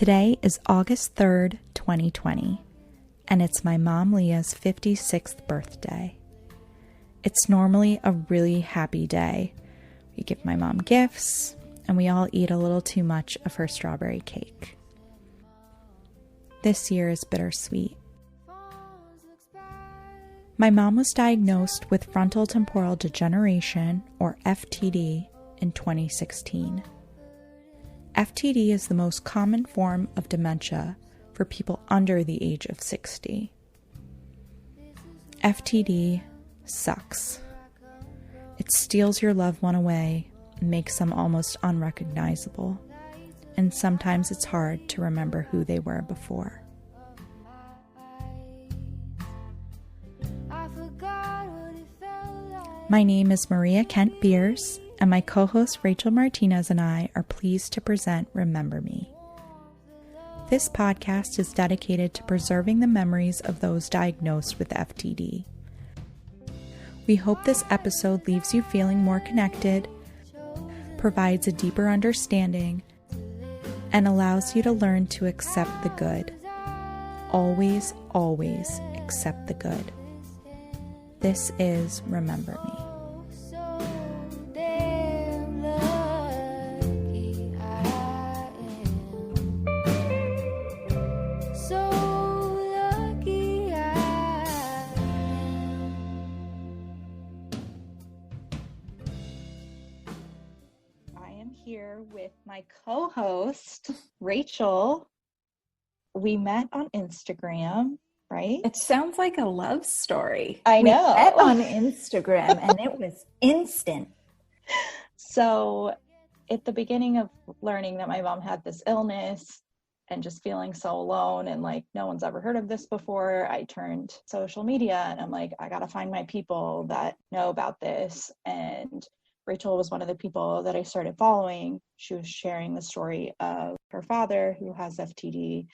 Today is August 3rd, 2020, and it's my mom Leah's 56th birthday. It's normally a really happy day. We give my mom gifts, and we all eat a little too much of her strawberry cake. This year is bittersweet. My mom was diagnosed with frontotemporal degeneration, or FTD, in 2016. FTD is the most common form of dementia for people under the age of 60. FTD sucks. It steals your loved one away and makes them almost unrecognizable, and sometimes it's hard to remember who they were before. My name is Maria Kent Beers, and my co-host Rachael Martinez and I are pleased to present Remember Me. This podcast is dedicated to preserving the memories of those diagnosed with FTD. We hope this episode leaves you feeling more connected, provides a deeper understanding, and allows you to learn to accept the good. Always, always accept the good. This is Remember Me. Here with my co-host, Rachael. We met on Instagram, right? It sounds like a love story. I know. We met on Instagram and it was instant. So at the beginning of learning that my mom had this illness and just feeling so alone and like no one's ever heard of this before, I turned to social media and I'm like, I gotta find my people that know about this. And Rachael was one of the people that I started following. She was sharing the story of her father who has FTD,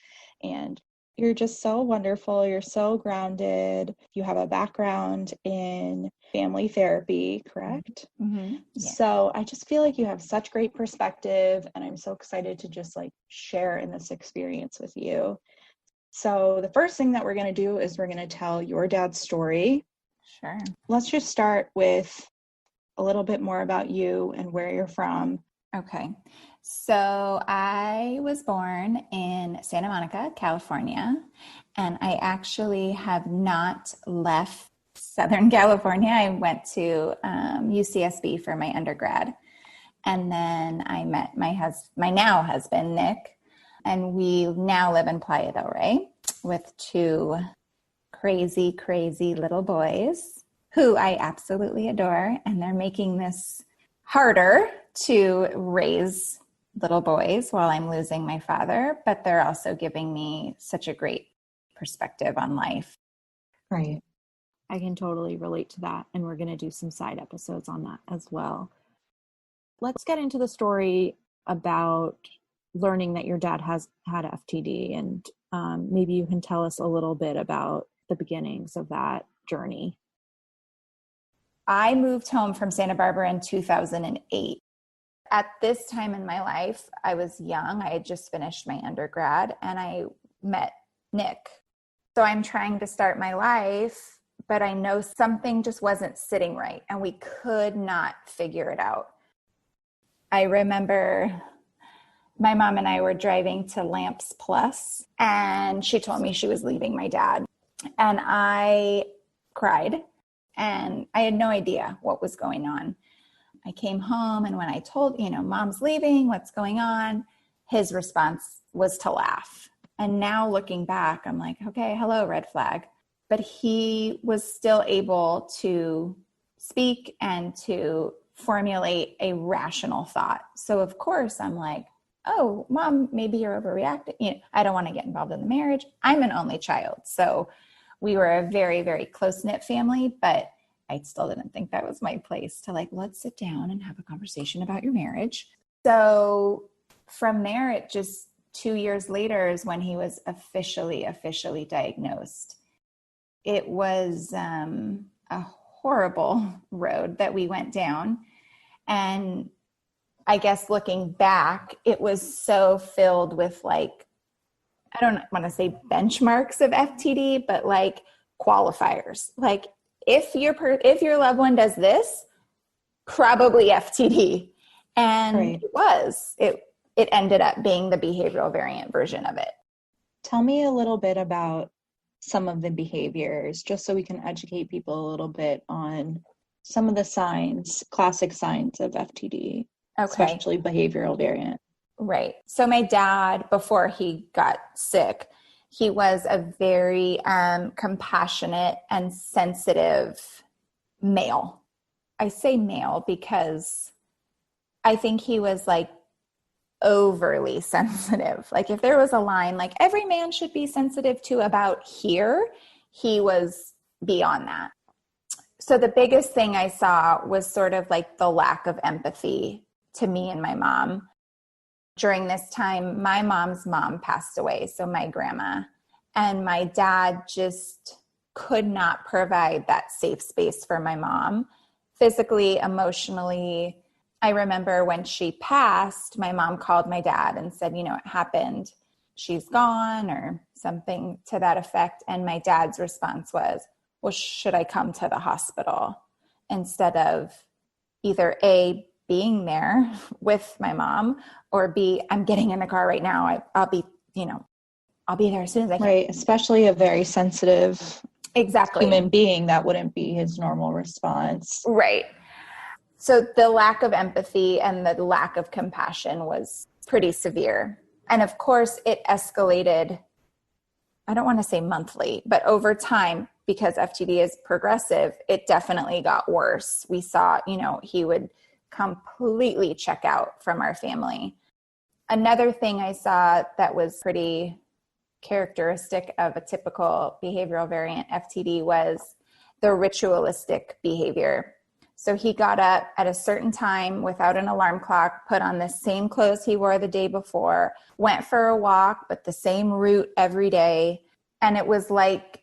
and you're just so wonderful. You're so grounded. You have a background in family therapy, correct? Mm-hmm. Yeah. So I just feel like you have such great perspective, and I'm so excited to just like share in this experience with you. So the first thing that we're going to do is we're going to tell your dad's story. Sure. Let's just start with a little bit more about you and where you're from. Okay. So I was born in Santa Monica, California, and I actually have not left Southern California. I went to UCSB for my undergrad, and then I met my now husband, Nick, and we now live in Playa del Rey with two crazy, crazy little boys who I absolutely adore, and they're making this harder to raise little boys while I'm losing my father, but they're also giving me such a great perspective on life. Right. I can totally relate to that, and we're going to do some side episodes on that as well. Let's get into the story about learning that your dad has had FTD, and maybe you can tell us a little bit about the beginnings of that journey. I moved home from Santa Barbara in 2008. At this time in my life, I was young. I had just finished my undergrad and I met Nick. So I'm trying to start my life, but I know something just wasn't sitting right and we could not figure it out. I remember my mom and I were driving to Lamps Plus and she told me she was leaving my dad. And I cried. And I had no idea what was going on. I came home and when I told, mom's leaving, what's going on? His response was to laugh. And now looking back, I'm like, okay, hello, red flag. But he was still able to speak and to formulate a rational thought. So of course I'm like, oh, mom, maybe you're overreacting. I don't want to get involved in the marriage. I'm an only child. So we were a very, very close-knit family, but I still didn't think that was my place to like, let's sit down and have a conversation about your marriage. So from there, it just 2 years later is when he was officially diagnosed. It was a horrible road that we went down. And I guess looking back, it was so filled with like I don't want to say benchmarks of FTD, but like qualifiers. Like if your loved one does this, probably FTD. And it ended up being the behavioral variant version of it. Tell me a little bit about some of the behaviors, just so we can educate people a little bit on some of the signs, classic signs of FTD, especially behavioral variant. Right. So my dad, before he got sick, he was a very compassionate and sensitive male. I say male because I think he was like overly sensitive. Like if there was a line, like every man should be sensitive to about here, he was beyond that. So the biggest thing I saw was sort of like the lack of empathy to me and my mom. During this time, my mom's mom passed away, so my grandma, and my dad just could not provide that safe space for my mom, physically, emotionally. I remember when she passed, my mom called my dad and said, it happened. She's gone, or something to that effect. And my dad's response was, well, should I come to the hospital? Instead of either A, being there with my mom, or B, I'm getting in the car right now. I'll be there as soon as I can. Right. Especially a very sensitive human being, that wouldn't be his normal response. Right. So the lack of empathy and the lack of compassion was pretty severe. And of course it escalated, I don't want to say monthly, but over time, because FTD is progressive, it definitely got worse. We saw, he would completely check out from our family. Another thing I saw that was pretty characteristic of a typical behavioral variant FTD was the ritualistic behavior. So he got up at a certain time without an alarm clock, put on the same clothes he wore the day before, went for a walk, but the same route every day. And it was like,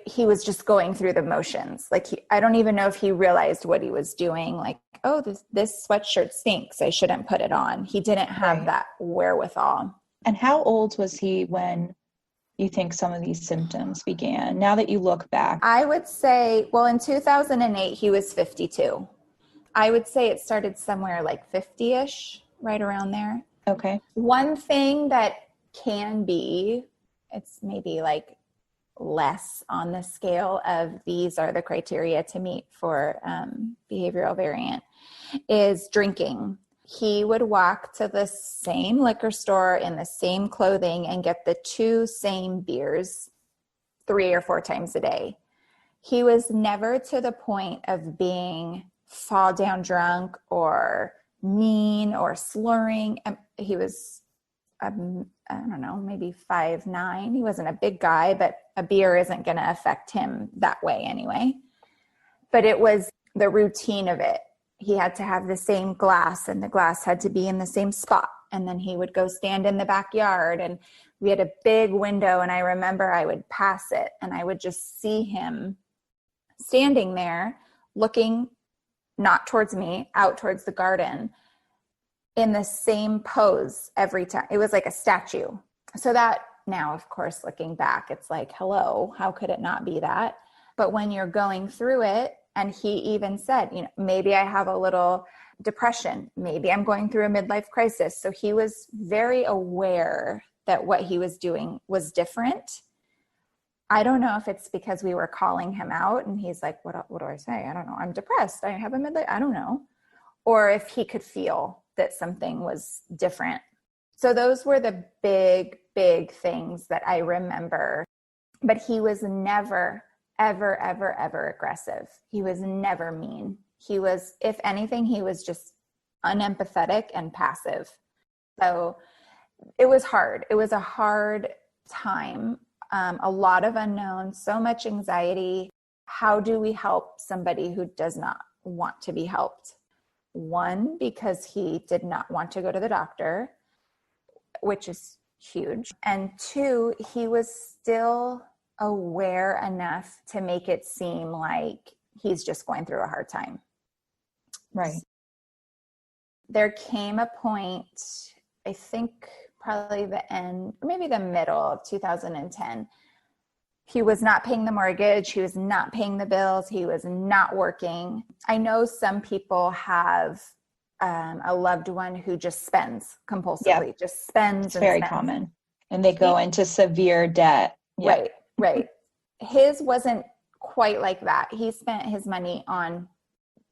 he was just going through the motions. Like I don't even know if he realized what he was doing. Like, oh, this sweatshirt stinks, I shouldn't put it on. He didn't have that wherewithal. And how old was he when you think some of these symptoms began? Now that you look back. I would say, well, in 2008, he was 52. I would say it started somewhere like 50-ish, right around there. Okay. One thing that can be, it's maybe like less on the scale of these are the criteria to meet for behavioral variant, is drinking. He would walk to the same liquor store in the same clothing and get the 2 same beers 3 or 4 times a day. He was never to the point of being fall down drunk or mean or slurring. He was, I don't know, maybe 5'9". He wasn't a big guy, but a beer isn't going to affect him that way anyway. But it was the routine of it. He had to have the same glass, and the glass had to be in the same spot. And then he would go stand in the backyard, and we had a big window, and I remember I would pass it and I would just see him standing there looking not towards me, out towards the garden in the same pose every time. It was like a statue. So that now, of course, looking back, it's like, hello, how could it not be that? But when you're going through it, and he even said, maybe I have a little depression. Maybe I'm going through a midlife crisis. So he was very aware that what he was doing was different. I don't know if it's because we were calling him out and he's like, what do I say? I don't know. I'm depressed. I have a midlife. I don't know. Or if he could feel that something was different. So those were the big, big things that I remember. But he was never ever, ever, ever aggressive. He was never mean. He was, if anything, he was just unempathetic and passive. So it was hard. It was a hard time. A lot of unknowns, so much anxiety. How do we help somebody who does not want to be helped? 1, because he did not want to go to the doctor, which is huge. And 2, he was still aware enough to make it seem like he's just going through a hard time. Right. There came a point, I think probably the end, or maybe the middle of 2010. He was not paying the mortgage. He was not paying the bills. He was not working. I know some people have a loved one who just spends compulsively, just spends. It's very common. And they go into severe debt. Right, right. His wasn't quite like that. He spent his money on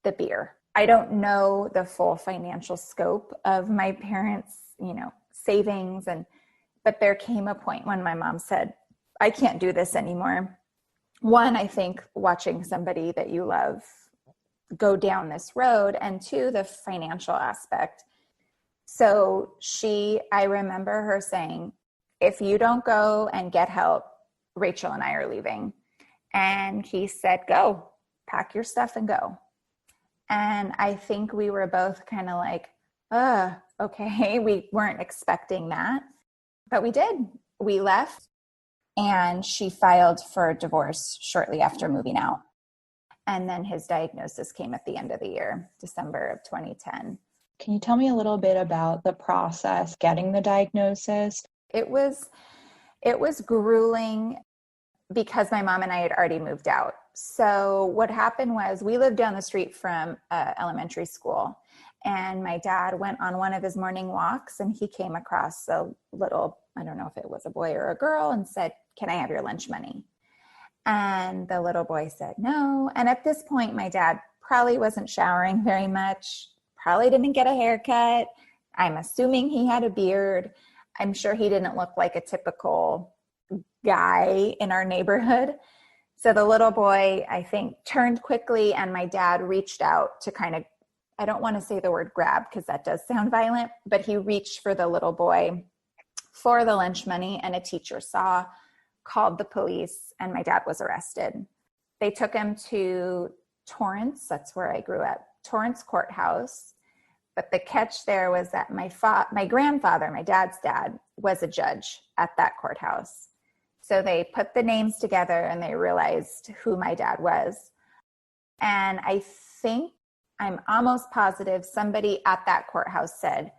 the beer. I don't know the full financial scope of my parents', savings, but there came a point when my mom said, I can't do this anymore. One, I think watching somebody that you love go down this road, and two, the financial aspect. So I remember her saying, if you don't go and get help, Rachael and I are leaving. And he said, go, pack your stuff and go. And I think we were both kind of like, okay. We weren't expecting that, but we did. We left, and she filed for divorce shortly after moving out. And then his diagnosis came at the end of the year, December of 2010. Can you tell me a little bit about the process getting the diagnosis? It was grueling because my mom and I had already moved out. So what happened was we lived down the street from elementary school, and my dad went on one of his morning walks, and he came across a little, I don't know if it was a boy or a girl, and said, can I have your lunch money? And the little boy said no. And at this point, my dad probably wasn't showering very much, probably didn't get a haircut. I'm assuming he had a beard. I'm sure he didn't look like a typical guy in our neighborhood. So the little boy, I think, turned quickly, and my dad reached out to kind of, I don't want to say the word grab because that does sound violent, but he reached for the little boy for the lunch money, and a teacher saw, called the police, and my dad was arrested. They took him to Torrance, that's where I grew up, Torrance Courthouse. But the catch there was that my grandfather, my dad's dad, was a judge at that courthouse. So they put the names together and they realized who my dad was. And I'm almost positive somebody at that courthouse said,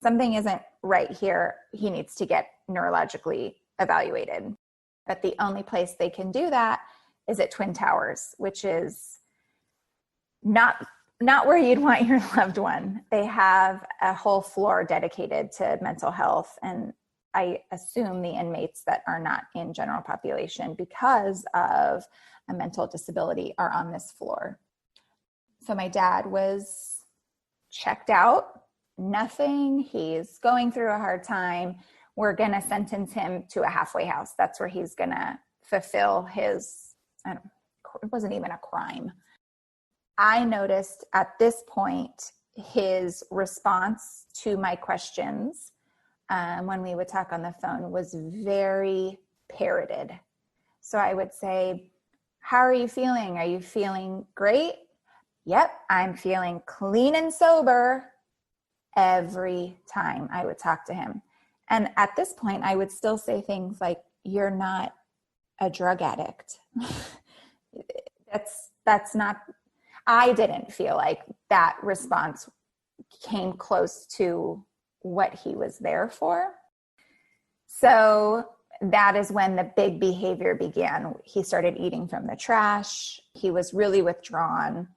something isn't right here. He needs to get neurologically evaluated. But the only place they can do that is at Twin Towers, which is not where you'd want your loved one. They have a whole floor dedicated to mental health, and I assume the inmates that are not in general population because of a mental disability are on this floor. So my dad was checked out, nothing. He's going through a hard time. We're going to sentence him to a halfway house. That's where he's going to fulfill his, it wasn't even a crime. I noticed at this point his response to my questions when we would talk on the phone was very parroted. So I would say, how are you feeling? Are you feeling great? Yep, I'm feeling clean and sober every time I would talk to him. And at this point, I would still say things like, you're not a drug addict. That's not, I didn't feel like that response came close to what he was there for. So that is when the big behavior began. He started eating from the trash. He was really withdrawn.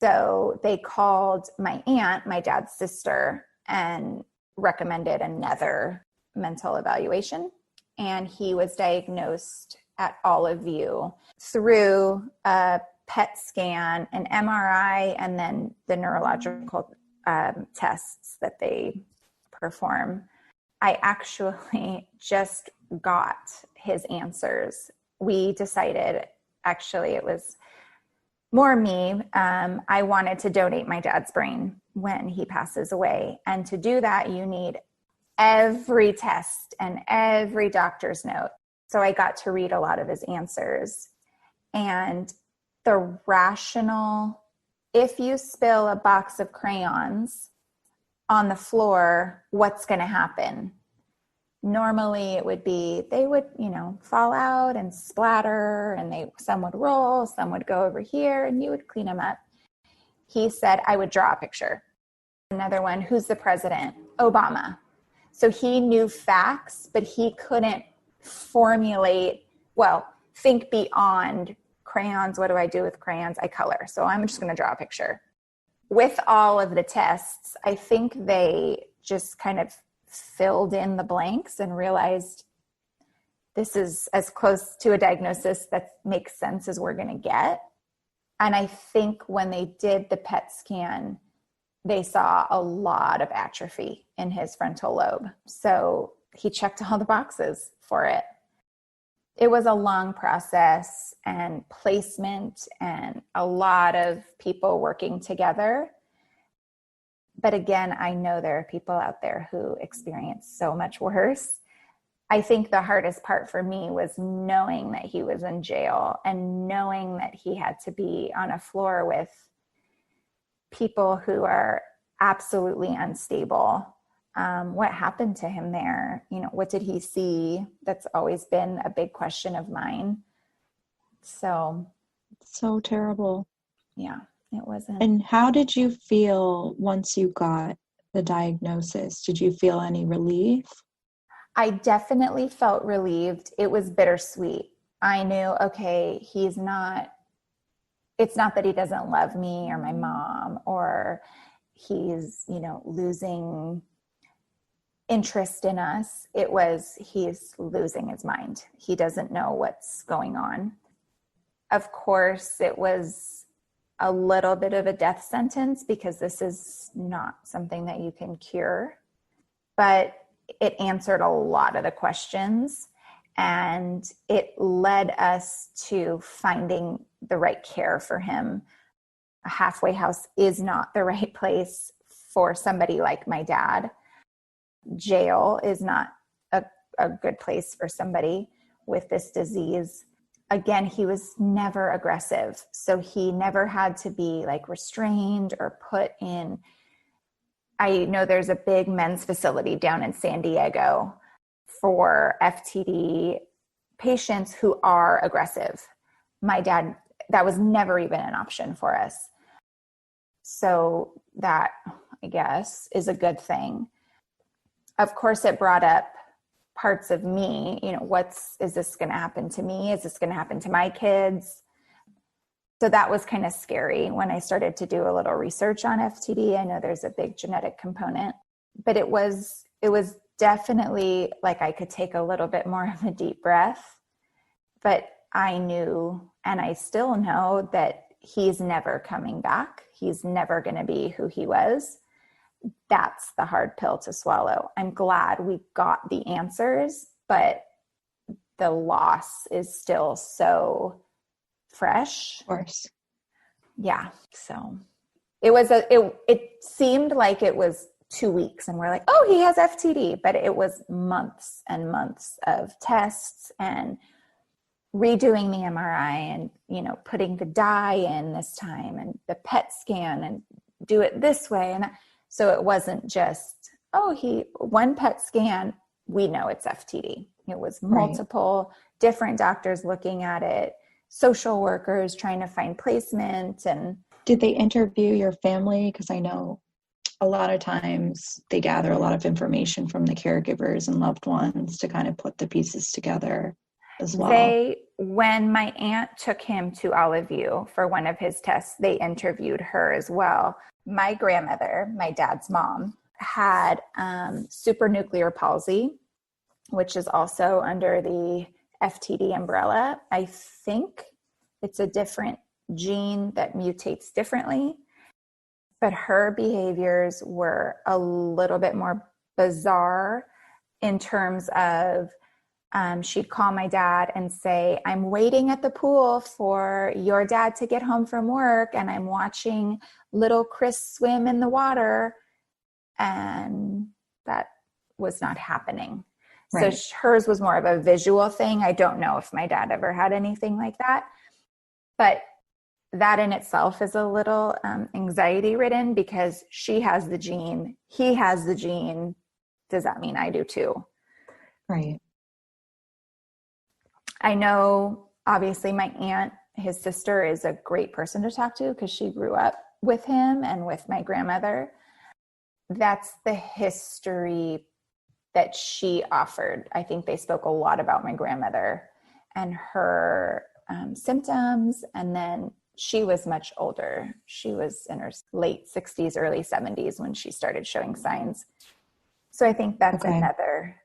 So they called my aunt, my dad's sister, and recommended another mental evaluation. And he was diagnosed at Olive View through a PET scan, an MRI, and then the neurological tests that they perform. I actually just got his answers. We decided, actually, it was more me. I wanted to donate my dad's brain when he passes away. And to do that, you need every test and every doctor's note. So I got to read a lot of his answers. And the rational, if you spill a box of crayons on the floor, what's going to happen? Normally it would be, they would, fall out and splatter, and some would roll, some would go over here, and you would clean them up. He said, I would draw a picture. Another one, who's the president? Obama. So he knew facts, but he couldn't think beyond crayons. What do I do with crayons? I color. So I'm just going to draw a picture. With all of the tests, I think they just kind of filled in the blanks and realized this is as close to a diagnosis that makes sense as we're going to get. And I think when they did the PET scan, they saw a lot of atrophy in his frontal lobe. So he checked all the boxes for it. It was a long process and placement and a lot of people working together. But again, I know there are people out there who experience so much worse. I think the hardest part for me was knowing that he was in jail and knowing that he had to be on a floor with people who are absolutely unstable. What happened to him there? What did he see? That's always been a big question of mine. So terrible. Yeah, it wasn't. And how did you feel once you got the diagnosis? Did you feel any relief? I definitely felt relieved. It was bittersweet. I knew, okay, it's not that he doesn't love me or my mom, or he's, losing interest in us. It was, he's losing his mind. He doesn't know what's going on. Of course, it was a little bit of a death sentence because this is not something that you can cure, but it answered a lot of the questions, and it led us to finding the right care for him. A halfway house is not the right place for somebody like my dad. Jail is not a good place for somebody with this disease. Again, he was never aggressive, so he never had to be restrained or put in. I know there's a big men's facility down in San Diego for FTD patients who are aggressive. My dad, that was never even an option for us. So that, I guess, is a good thing. Of course, it brought up parts of me, is this going to happen to me? Is this going to happen to my kids? So that was kind of scary when I started to do a little research on FTD. I know there's a big genetic component, but it was definitely I could take a little bit more of a deep breath, but I knew, and I still know, that he's never coming back. He's never going to be who he was. That's the hard pill to swallow. I'm glad we got the answers, but the loss is still so fresh. Of course. Yeah. So it seemed like it was 2 weeks and we're like, oh, he has FTD, but it was months and months of tests and redoing the MRI and, putting the dye in this time and the PET scan and do it this way. And so it wasn't just, one PET scan, we know it's FTD. It was multiple different doctors looking at it, social workers trying to find placement. And did they interview your family? Because I know a lot of times they gather a lot of information from the caregivers and loved ones to kind of put the pieces together as well. When my aunt took him to Olive View for one of his tests, they interviewed her as well. My grandmother, my dad's mom, had supranuclear palsy, which is also under the FTD umbrella. I think it's a different gene that mutates differently, but her behaviors were a little bit more bizarre in terms of she'd call my dad and say, I'm waiting at the pool for your dad to get home from work and I'm watching little Chris swim in the water. And that was not happening. Right. So hers was more of a visual thing. I don't know if my dad ever had anything like that, but that in itself is a little anxiety ridden because she has the gene, he has the gene. Does that mean I do too? Right. I know, obviously, my aunt, his sister, is a great person to talk to because she grew up with him and with my grandmother. That's the history that she offered. I think they spoke a lot about my grandmother and her symptoms. And then she was much older. She was in her late 60s, early 70s when she started showing signs. So I think that's another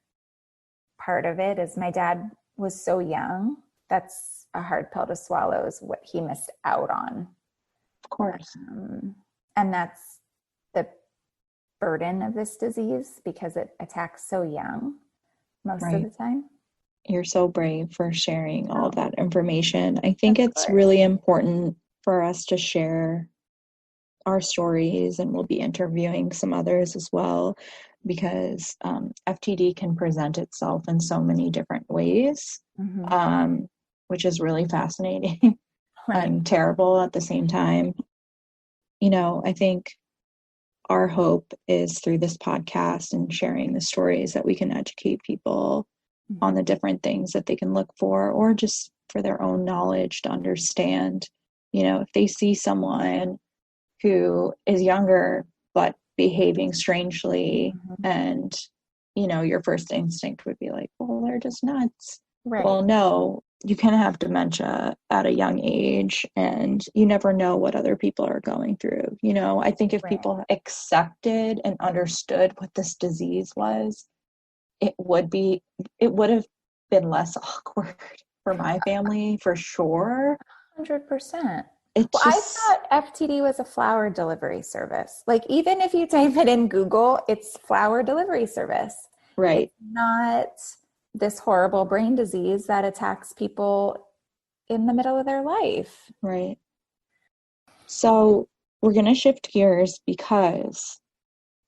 part of it, is my dad was so young. That's a hard pill to swallow, is what he missed out on. Of course. And that's the burden of this disease, because it attacks so young most of the time. You're so brave for sharing all of that information. I think it's course. really important for us to share our stories, and we'll be interviewing some others as well, because FTD can present itself in so many different ways, which is really fascinating and terrible at the same time. You know, I think our hope is through this podcast and sharing the stories that we can educate people on the different things that they can look for, or just for their own knowledge to understand, you know, if they see someone who is younger but behaving strangely, and, you know, your first instinct would be like, well, they're just nuts. Right. Well, no, you can have dementia at a young age, and you never know what other people are going through. You know, I think if people accepted and understood what this disease was, it would have been less awkward for my family, for sure. 100%. Well, I thought FTD was a flower delivery service. Like, even if you type it in Google, it's flower delivery service. Right. It's not this horrible brain disease that attacks people in the middle of their life. Right. So we're going to shift gears, because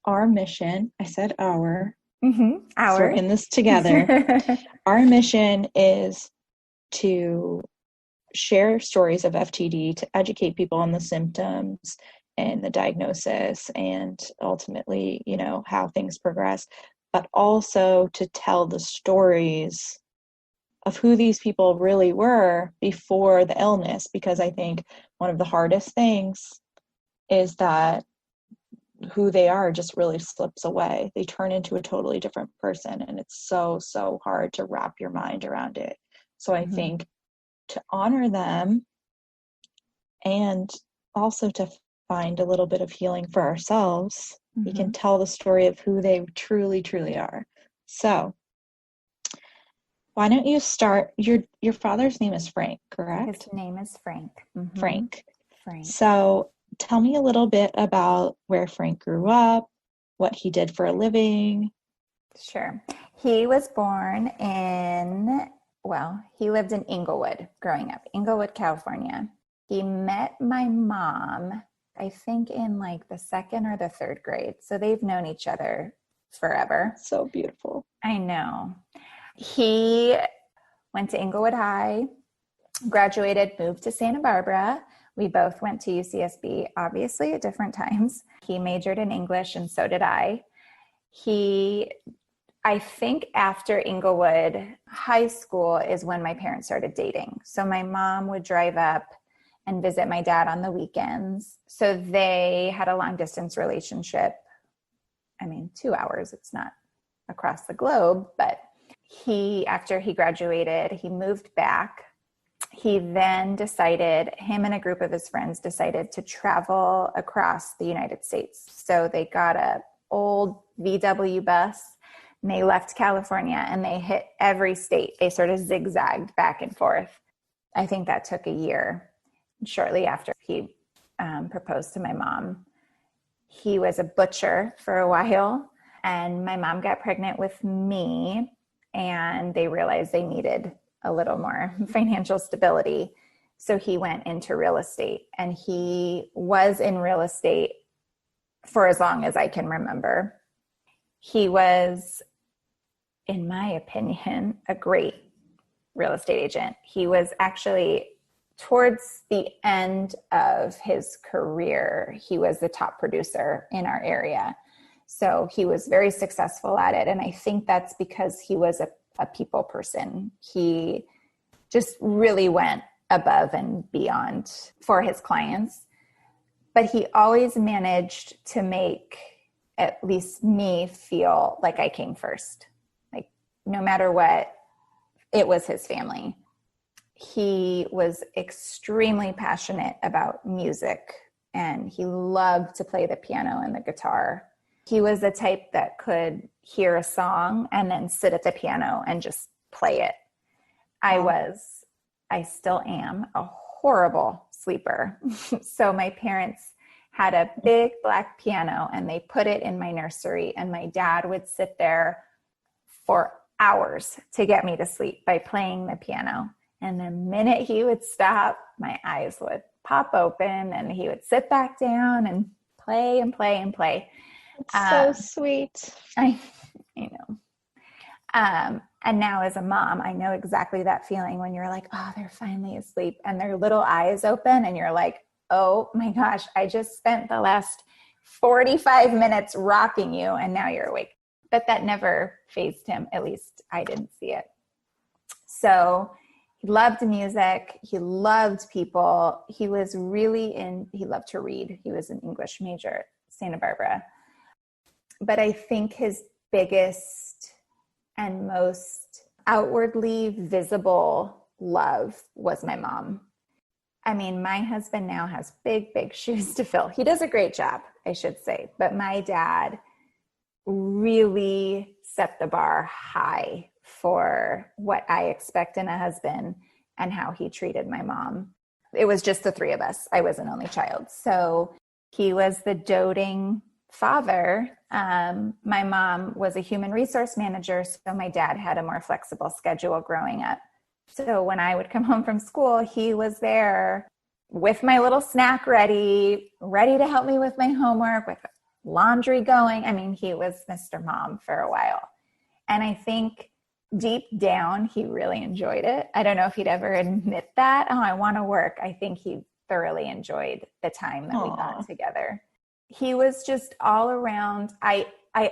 our mission, I said our, so we're in this together. Our mission is to share stories of FTD, to educate people on the symptoms and the diagnosis, and ultimately, you know, how things progress, but also to tell the stories of who these people really were before the illness. Because I think one of the hardest things is that who they are just really slips away. They turn into a totally different person, and it's so, so hard to wrap your mind around it. So I think to honor them, and also to find a little bit of healing for ourselves, we can tell the story of who they truly, truly are. So why don't you start? Your father's name is Frank, correct? His name is Frank. Frank. So tell me a little bit about where Frank grew up, what he did for a living. Sure. He was born he lived in Inglewood growing up, Inglewood, California. He met my mom, I think, in like the second or the third grade. So they've known each other forever. So beautiful. I know. He went to Inglewood High, graduated, moved to Santa Barbara. We both went to UCSB, obviously at different times. He majored in English, and so did I. I think after Inglewood High School is when my parents started dating. So my mom would drive up and visit my dad on the weekends. So they had a long distance relationship. I mean, 2 hours, it's not across the globe, but after he graduated, he moved back. He then him and a group of his friends decided to travel across the United States. So they got a old VW bus, and they left California, and they hit every state. They sort of zigzagged back and forth. I think that took a year. Shortly after he proposed to my mom, he was a butcher for a while, and my mom got pregnant with me, and they realized they needed a little more financial stability. So he went into real estate, and he was in real estate for as long as I can remember. He was, in my opinion, a great real estate agent. He was actually, towards the end of his career, he was the top producer in our area. So he was very successful at it. And I think that's because he was a people person. He just really went above and beyond for his clients. But he always managed to make at least me feel like I came first. no matter what, it was his family. He was extremely passionate about music, and he loved to play the piano and the guitar. He was the type that could hear a song and then sit at the piano and just play it. I still am a horrible sleeper. So my parents had a big black piano and they put it in my nursery, and my dad would sit there for hours to get me to sleep by playing the piano. And the minute he would stop, my eyes would pop open and he would sit back down and play and play and play. It's so sweet. I know. And now as a mom, I know exactly that feeling when you're like, oh, they're finally asleep and their little eyes open and you're like, oh my gosh, I just spent the last 45 minutes rocking you and now you're awake. But that never fazed him. At least I didn't see it. So he loved music. He loved people. He loved to read. He was an English major at Santa Barbara. But I think his biggest and most outwardly visible love was my mom. I mean, my husband now has big, big shoes to fill. He does a great job, I should say. But my dad really set the bar high for what I expect in a husband and how he treated my mom. It was just the three of us. I was an only child. So he was the doting father. My mom was a human resource manager, so my dad had a more flexible schedule growing up. So when I would come home from school, he was there with my little snack ready to help me with my homework, with laundry going. I mean, he was Mr. Mom for a while. And I think deep down, he really enjoyed it. I don't know if he'd ever admit that. Oh, I want to work. I think he thoroughly enjoyed the time that we got together. He was just all around. I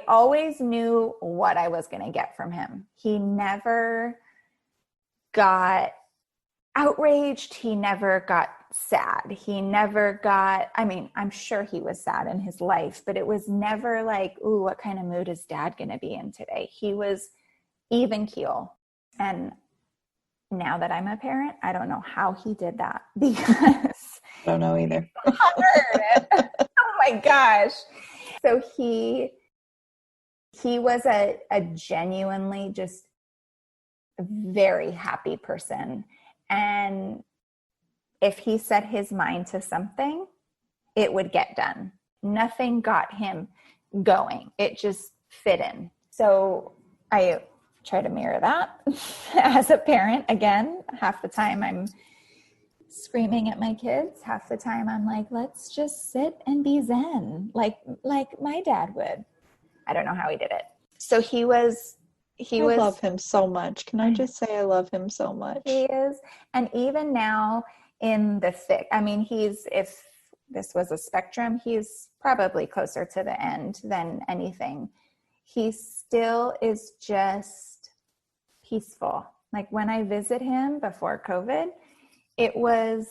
always knew what I was going to get from him. He never got outraged. He never got sad. He never got, I mean, I'm sure he was sad in his life, but it was never like, ooh, what kind of mood is dad going to be in today? He was even keel. And now that I'm a parent, I don't know how he did that because I don't know either. Oh my gosh. So he was a genuinely just very happy person. And if he set his mind to something, it would get done. Nothing got him going. It just fit in. So I try to mirror that as a parent. Again, half the time I'm screaming at my kids. Half the time I'm like, let's just sit and be zen, like my dad would. I don't know how he did it. So I love him so much. Can I just say I love him so much? He is. And even now in the thick, I mean, if this was a spectrum, he's probably closer to the end than anything. He still is just peaceful. Like when I visit him before COVID, it was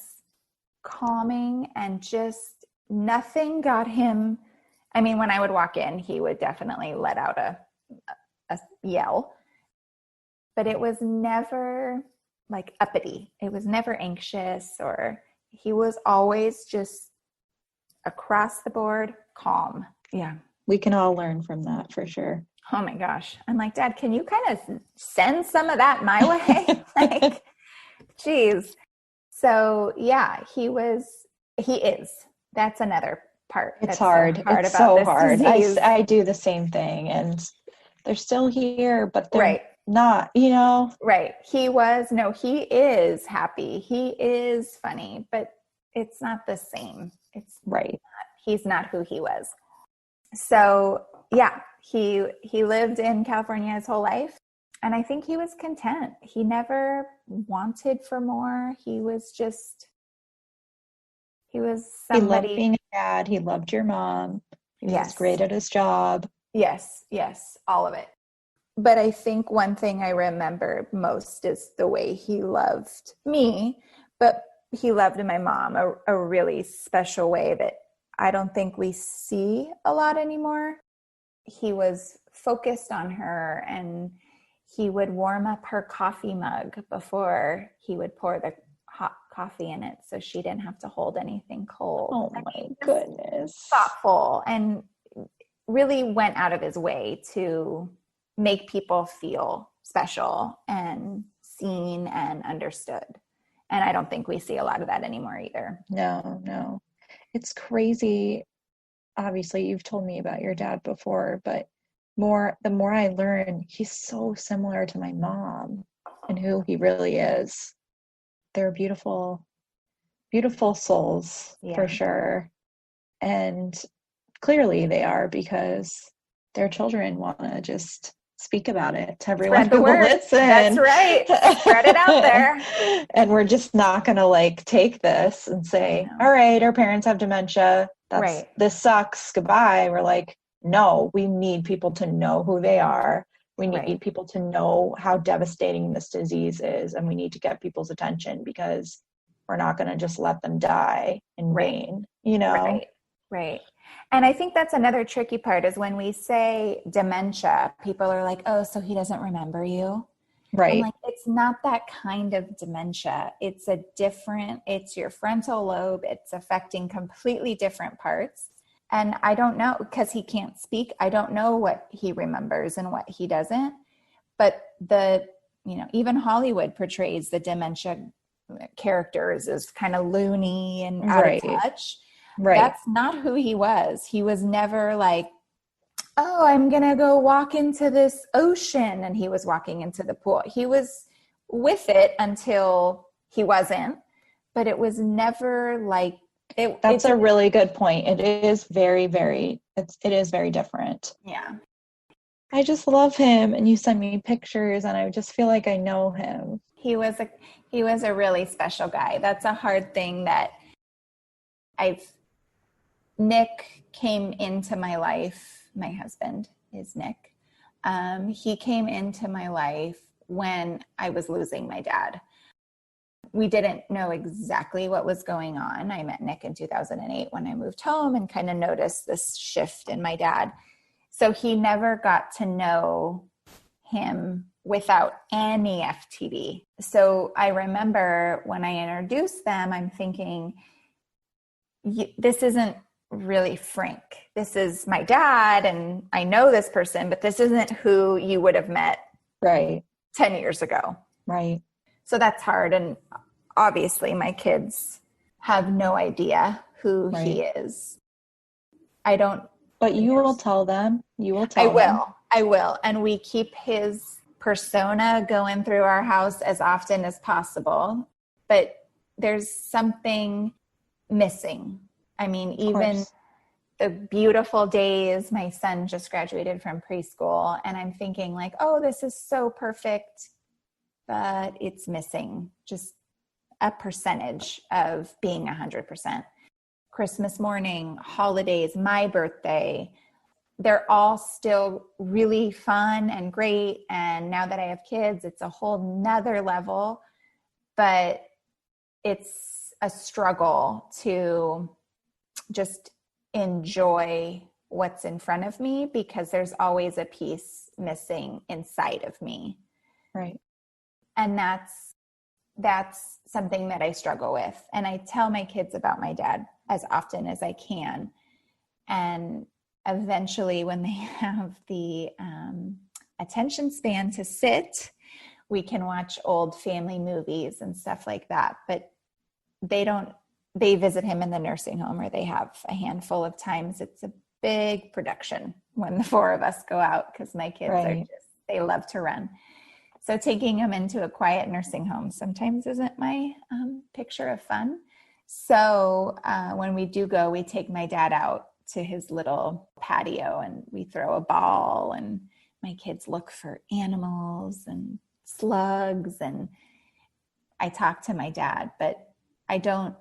calming and just nothing got him. I mean, when I would walk in, he would definitely let out a yell, but it was never like uppity. It was never anxious, or he was always just across the board calm. Yeah. We can all learn from that for sure. Oh my gosh. I'm like, Dad, can you kind of send some of that my way? Like, geez. So yeah, he is. That's another part. It's hard. It's so hard. I do the same thing, and they're still here, but they're not, Right. He is happy. He is funny, but it's not the same. It's right. He's not who he was. So yeah, he lived in California his whole life. And I think he was content. He never wanted for more. He was somebody. He loved being a dad. He loved your mom. He was great at his job. Yes, all of it. But I think one thing I remember most is the way he loved me, but he loved my mom a really special way that I don't think we see a lot anymore. He was focused on her, and he would warm up her coffee mug before he would pour the hot coffee in it so she didn't have to hold anything cold. Oh my goodness. Thoughtful, and really went out of his way to make people feel special and seen and understood. And I don't think we see a lot of that anymore either. No. It's crazy. Obviously, you've told me about your dad before, but the more I learn, he's so similar to my mom and who he really is. They're beautiful, beautiful souls, for sure. And clearly they are, because their children want to just speak about it to everyone who will listen. That's right. Spread it out there. And we're just not going to like take this and say, all right, our parents have dementia. This sucks. Goodbye. We're like, no, we need people to know who they are. We need people to know how devastating this disease is. And we need to get people's attention, because we're not going to just let them die in vain, you know? Right. And I think that's another tricky part, is when we say dementia, people are like, oh, so he doesn't remember you. Right. I'm like, it's not that kind of dementia. It's your frontal lobe. It's affecting completely different parts. And I don't know, because he can't speak. I don't know what he remembers and what he doesn't. But even Hollywood portrays the dementia characters as kind of loony and out of touch. Right. That's not who he was. He was never like, oh, I'm going to go walk into this ocean. And he was walking into the pool. He was with it until he wasn't, but it was never like it. That's a really good point. It is very, very, it is very different. Yeah. I just love him. And you send me pictures and I just feel like I know him. He was a really special guy. That's a hard thing that Nick came into my life. My husband is Nick. He came into my life when I was losing my dad. We didn't know exactly what was going on. I met Nick in 2008 when I moved home and kind of noticed this shift in my dad. So he never got to know him without any FTD. So I remember when I introduced them, I'm thinking, this isn't really Frank. This is my dad, and I know this person, but this isn't who you would have met 10 years ago. Right. So that's hard. And obviously my kids have no idea who he is. I don't. But you will tell them. You will tell them. I will. And we keep his persona going through our house as often as possible. But there's something missing. I mean, even the beautiful days, my son just graduated from preschool, and I'm thinking like, oh, this is so perfect, but it's missing just a percentage of being 100%. Christmas morning, holidays, my birthday, they're all still really fun and great. And now that I have kids, it's a whole nother level, but it's a struggle to just enjoy what's in front of me, because there's always a piece missing inside of me. Right. And that's something that I struggle with. And I tell my kids about my dad as often as I can. And eventually when they have the attention span to sit, we can watch old family movies and stuff like that. But they visit him in the nursing home, or they have a handful of times. It's a big production when the four of us go out, because my kids they love to run. So taking them into a quiet nursing home sometimes isn't my picture of fun. So when we do go, we take my dad out to his little patio and we throw a ball, and my kids look for animals and slugs, and I talk to my dad, but I don't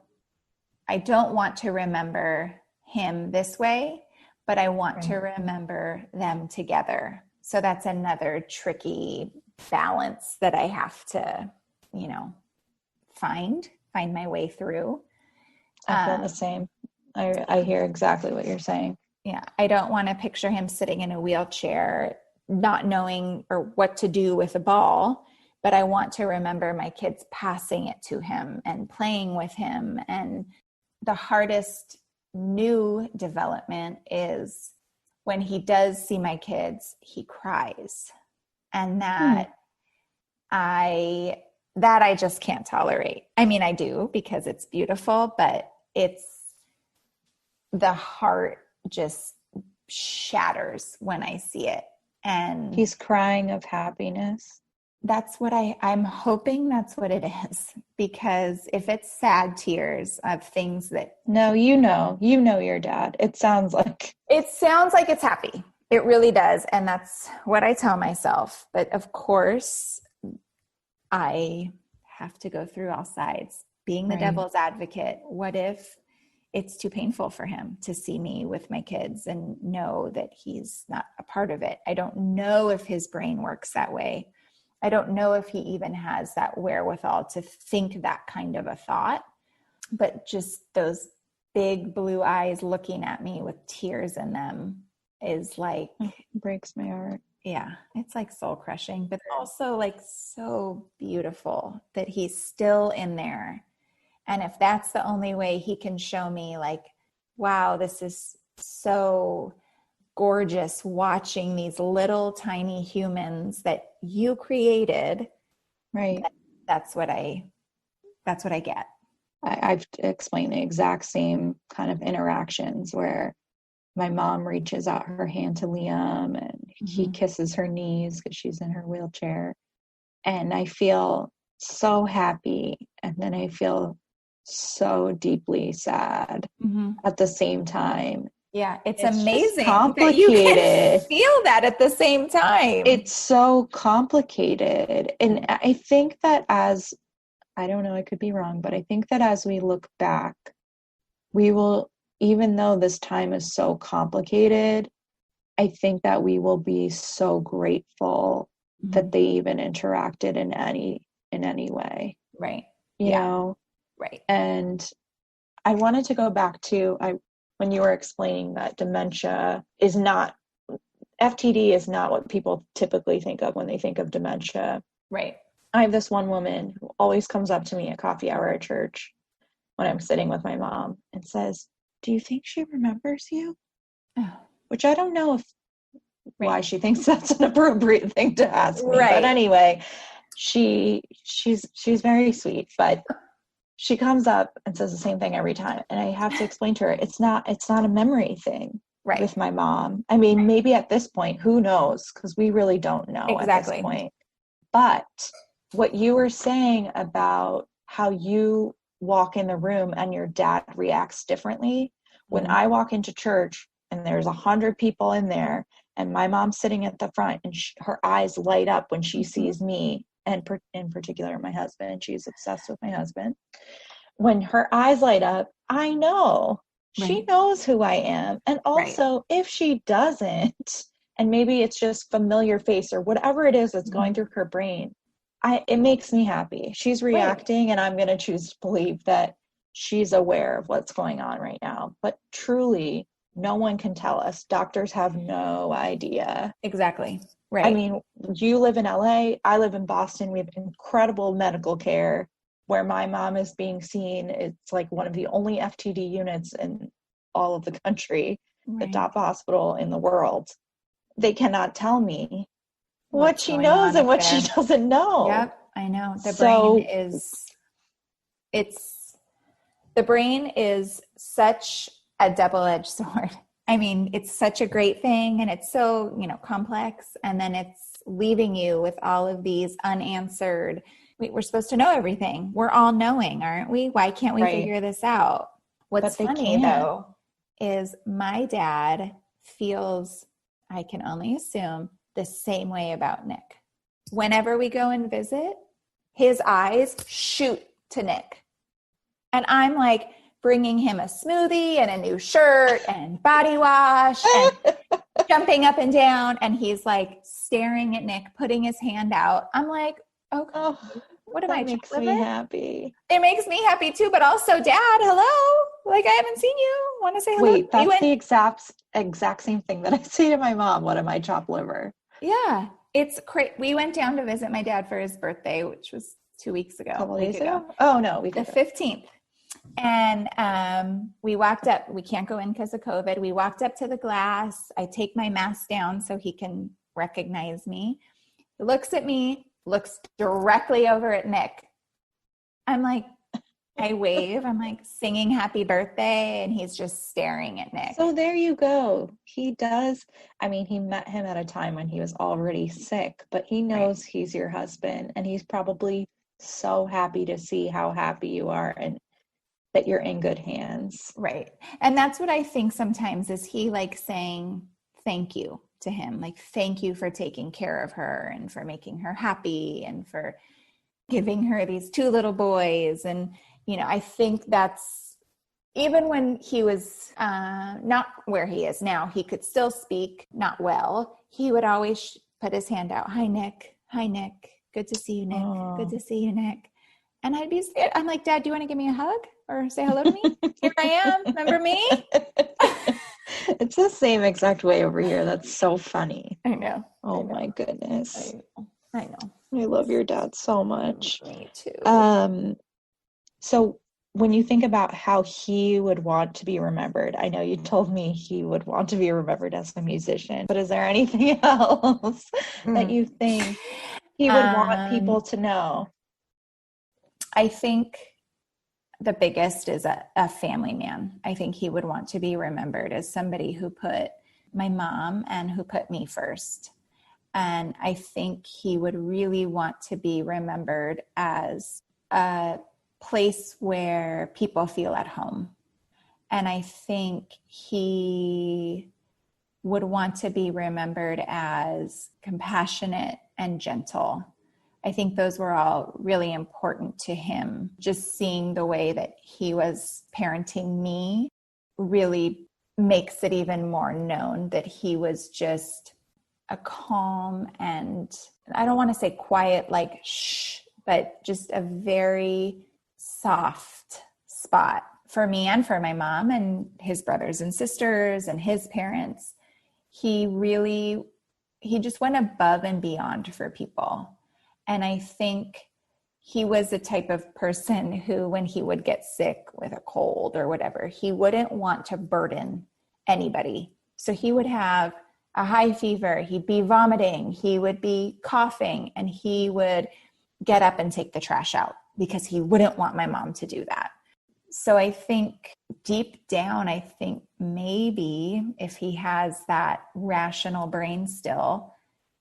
want to remember him this way, but I want to remember them together. So that's another tricky balance that I have to, find my way through. I feel the same. I hear exactly what you're saying. Yeah. I don't want to picture him sitting in a wheelchair not knowing or what to do with a ball, but I want to remember my kids passing it to him and playing with him. And the hardest new development is when he does see my kids, he cries. And that I just can't tolerate. I mean, I do because it's beautiful, but the heart just shatters when I see it. And he's crying of happiness. That's what I'm hoping that's what it is, because if it's sad tears of things that. No, you know your dad. It sounds like it's happy. It really does. And that's what I tell myself. But of course, I have to go through all sides. Being the devil's advocate, what if it's too painful for him to see me with my kids and know that he's not a part of it? I don't know if his brain works that way. I don't know if he even has that wherewithal to think that kind of a thought, but just those big blue eyes looking at me with tears in them is like, it breaks my heart. Yeah, it's like soul crushing, but also like so beautiful that he's still in there. And if that's the only way he can show me like, wow, this is so gorgeous watching these little tiny humans that you created. Right. That's what I get. I've explained the exact same kind of interactions where my mom reaches out her hand to Liam and he kisses her knees because she's in her wheelchair. And I feel so happy. And then I feel so deeply sad at the same time. Yeah, it's amazing. Complicated. That you can feel that at the same time. It's so complicated. And I think that I don't know, I could be wrong, but I think that as we look back, we will, even though this time is so complicated, I think that we will be so grateful that they even interacted in any way. Right. You know? Right. And I wanted to go back to when you were explaining that dementia is not, FTD is not what people typically think of when they think of dementia. Right. I have this one woman who always comes up to me at coffee hour at church when I'm sitting with my mom and says, "Do you think she remembers you?" Oh. Which I don't know why she thinks that's an appropriate thing to ask me. But anyway, she's very sweet, but she comes up and says the same thing every time. And I have to explain to her, it's not a memory thing with my mom. I mean, maybe at this point, who knows? Because we really don't know at this point. But what you were saying about how you walk in the room and your dad reacts differently. When I walk into church and there's 100 people in there and my mom's sitting at the front and her eyes light up when she sees me, and in particular my husband, she's obsessed with my husband. When her eyes light up, I know she knows who I am. And also if she doesn't, and maybe it's just familiar face or whatever it is that's going through her brain, it makes me happy. She's reacting and I'm going to choose to believe that she's aware of what's going on right now. But truly, no one can tell us. Doctors have no idea. Exactly. Right. I mean, you live in LA. I live in Boston. We have incredible medical care. Where my mom is being seen, it's like one of the only FTD units in all of the country, the top hospital in the world. They cannot tell me what she knows and what she doesn't know. Yep, I know. The brain is such a double-edged sword. I mean, it's such a great thing and it's so, complex. And then it's leaving you with all of these unanswered. We're supposed to know everything. We're all knowing, aren't we? Why can't we figure this out? What's funny though, is my dad feels, I can only assume, the same way about Nick. Whenever we go and visit, his eyes shoot to Nick. And I'm like bringing him a smoothie and a new shirt and body wash and jumping up and down. And he's like staring at Nick, putting his hand out. I'm like, okay, what am I? That makes me happy. It makes me happy too, but also, Dad, hello. Like, I haven't seen you. Want to say hello? Wait, that's the exact same thing that I say to my mom. What am I, chopped liver? Yeah. It's crazy. We went down to visit my dad for his birthday, which was 2 weeks ago. A couple days ago? Oh, no. The 15th. And we walked up. We can't go in because of COVID. We walked up to the glass. I take my mask down so he can recognize me. He looks at me, looks directly over at Nick. I'm like, I wave. I'm like singing happy birthday, and he's just staring at Nick. So there you go. He does. I mean, he met him at a time when he was already sick, but he knows he's your husband, and he's probably so happy to see how happy you are and that you're in good hands. Right. And that's what I think sometimes is he like saying thank you to him. Like, thank you for taking care of her and for making her happy and for giving her these 2 little boys. And, you know, I think that's, even when he was not where he is now, he could still speak, not well. He would always put his hand out. Hi, Nick. Hi, Nick. Good to see you, Nick. Aww. Good to see you, Nick. And I'd be scared. I'm like, Dad, do you want to give me a hug or say hello to me? Here I am. Remember me? It's the same exact way over here. That's so funny. I know. Oh my goodness. I know. I love your dad so much. Me too. So when you think about how he would want to be remembered, I know you told me he would want to be remembered as a musician, but is there anything else that you think he would want people to know? I think the biggest is a family man. I think he would want to be remembered as somebody who put my mom and who put me first. And I think he would really want to be remembered as a place where people feel at home. And I think he would want to be remembered as compassionate and gentle. I think those were all really important to him. Just seeing the way that he was parenting me really makes it even more known that he was just a calm and, I don't want to say quiet, like shh, but just a very soft spot for me and for my mom and his brothers and sisters and his parents. He just went above and beyond for people. And I think he was the type of person who, when he would get sick with a cold or whatever, he wouldn't want to burden anybody. So he would have a high fever, he'd be vomiting, he would be coughing, and he would get up and take the trash out because he wouldn't want my mom to do that. So I think deep down, I think maybe if he has that rational brain still,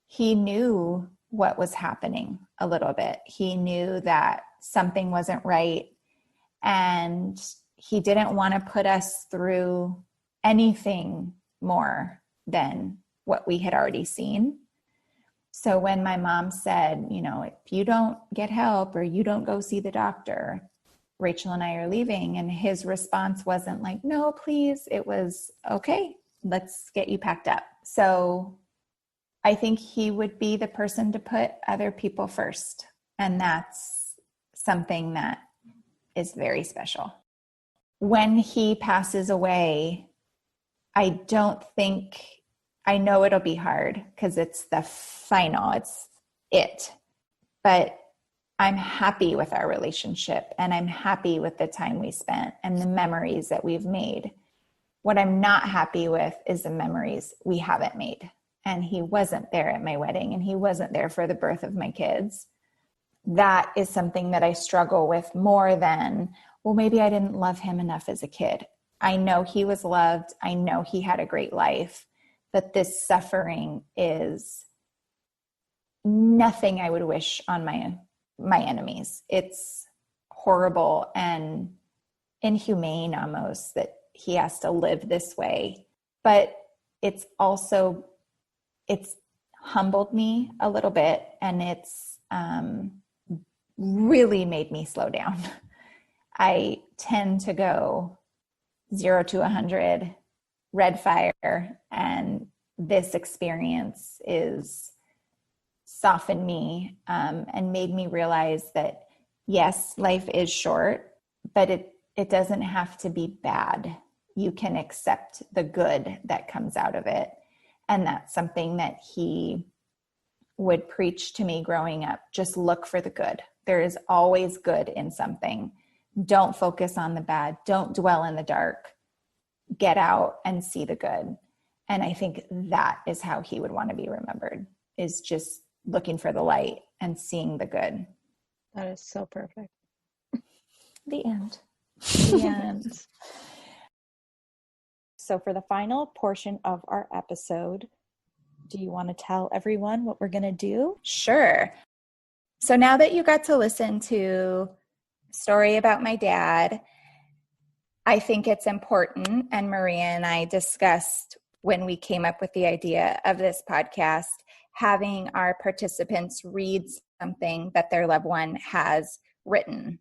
he knew what was happening a little bit. He knew that something wasn't right, and he didn't want to put us through anything more than what we had already seen. So when my mom said, you know, if you don't get help or you don't go see the doctor, Rachael and I are leaving. And his response wasn't like, no, please. It was, okay, let's get you packed up. So I think he would be the person to put other people first. And that's something that is very special. When he passes away, I know it'll be hard because it's the final, it's it. But I'm happy with our relationship, and I'm happy with the time we spent and the memories that we've made. What I'm not happy with is the memories we haven't made. And he wasn't there at my wedding, and he wasn't there for the birth of my kids. That is something that I struggle with more than, well, maybe I didn't love him enough as a kid. I know he was loved. I know he had a great life, but this suffering is nothing I would wish on my enemies. It's horrible and inhumane almost that he has to live this way. But it's humbled me a little bit, and it's really made me slow down. I tend to go 0 to 100 red fire, and this experience is softened me and made me realize that yes, life is short, but it doesn't have to be bad. You can accept the good that comes out of it. And that's something that he would preach to me growing up, just look for the good. There is always good in something. Don't focus on the bad. Don't dwell in the dark. Get out and see the good. And I think that is how he would want to be remembered, is just looking for the light and seeing the good. That is so perfect. The end. The end. So for the final portion of our episode, do you want to tell everyone what we're going to do? Sure. So now that you got to listen to a story about my dad, I think it's important, and Maria and I discussed when we came up with the idea of this podcast, having our participants read something that their loved one has written.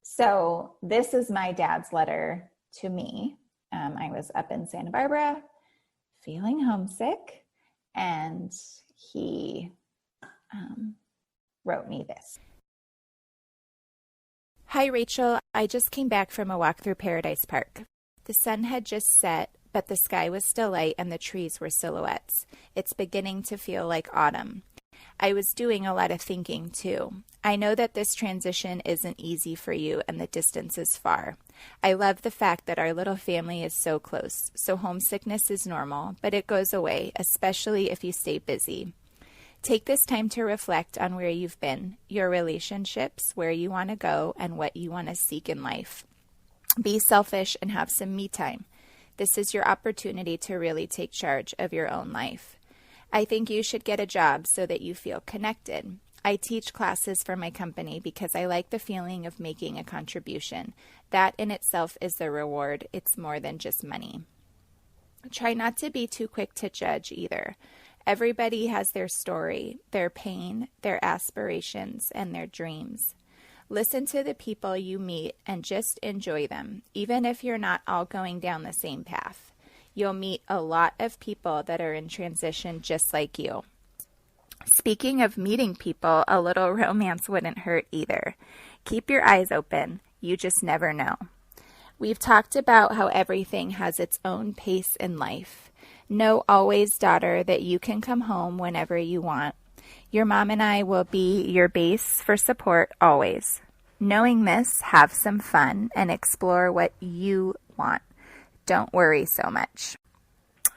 So this is my dad's letter to me. I was up in Santa Barbara feeling homesick, and he wrote me this. Hi, Rachel. I just came back from a walk through Paradise Park. The sun had just set, but the sky was still light and the trees were silhouettes. It's beginning to feel like autumn. I was doing a lot of thinking, too. I know that this transition isn't easy for you and the distance is far. I love the fact that our little family is so close, so homesickness is normal, but it goes away, especially if you stay busy. Take this time to reflect on where you've been, your relationships, where you want to go, and what you want to seek in life. Be selfish and have some me time. This is your opportunity to really take charge of your own life. I think you should get a job so that you feel connected. I teach classes for my company because I like the feeling of making a contribution. That in itself is the reward. It's more than just money. Try not to be too quick to judge either. Everybody has their story, their pain, their aspirations, and their dreams. Listen to the people you meet and just enjoy them, even if you're not all going down the same path. You'll meet a lot of people that are in transition just like you. Speaking of meeting people, a little romance wouldn't hurt either. Keep your eyes open. You just never know. We've talked about how everything has its own pace in life. Know always, daughter, that you can come home whenever you want. Your mom and I will be your base for support always. Knowing this, have some fun and explore what you want. Don't worry so much.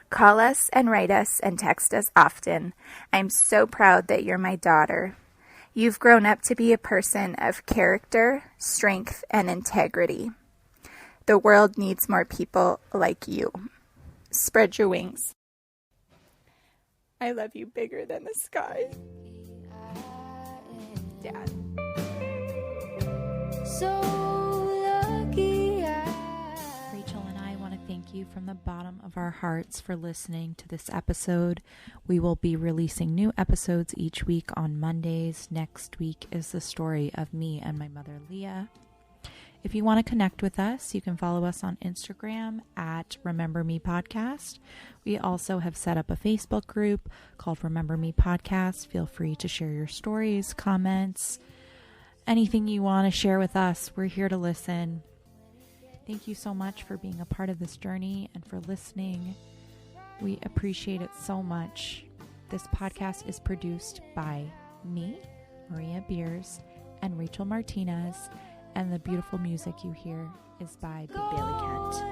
Call us and write us and text us often. I'm so proud that you're my daughter. You've grown up to be a person of character, strength, and integrity. The world needs more people like you. Spread your wings. I love you bigger than the sky. Dad. So lucky Rachel and I want to thank you from the bottom of our hearts for listening to this episode. We will be releasing new episodes each week on Mondays. Next week is the story of me and my mother, Leah. If you want to connect with us, you can follow us on Instagram at Remember Me Podcast. We also have set up a Facebook group called Remember Me Podcast. Feel free to share your stories, comments, anything you want to share with us. We're here to listen. Thank you so much for being a part of this journey and for listening. We appreciate it so much. This podcast is produced by me, Maria Beers, and Rachel Martinez. And the beautiful music you hear is by Big Bailey Kent.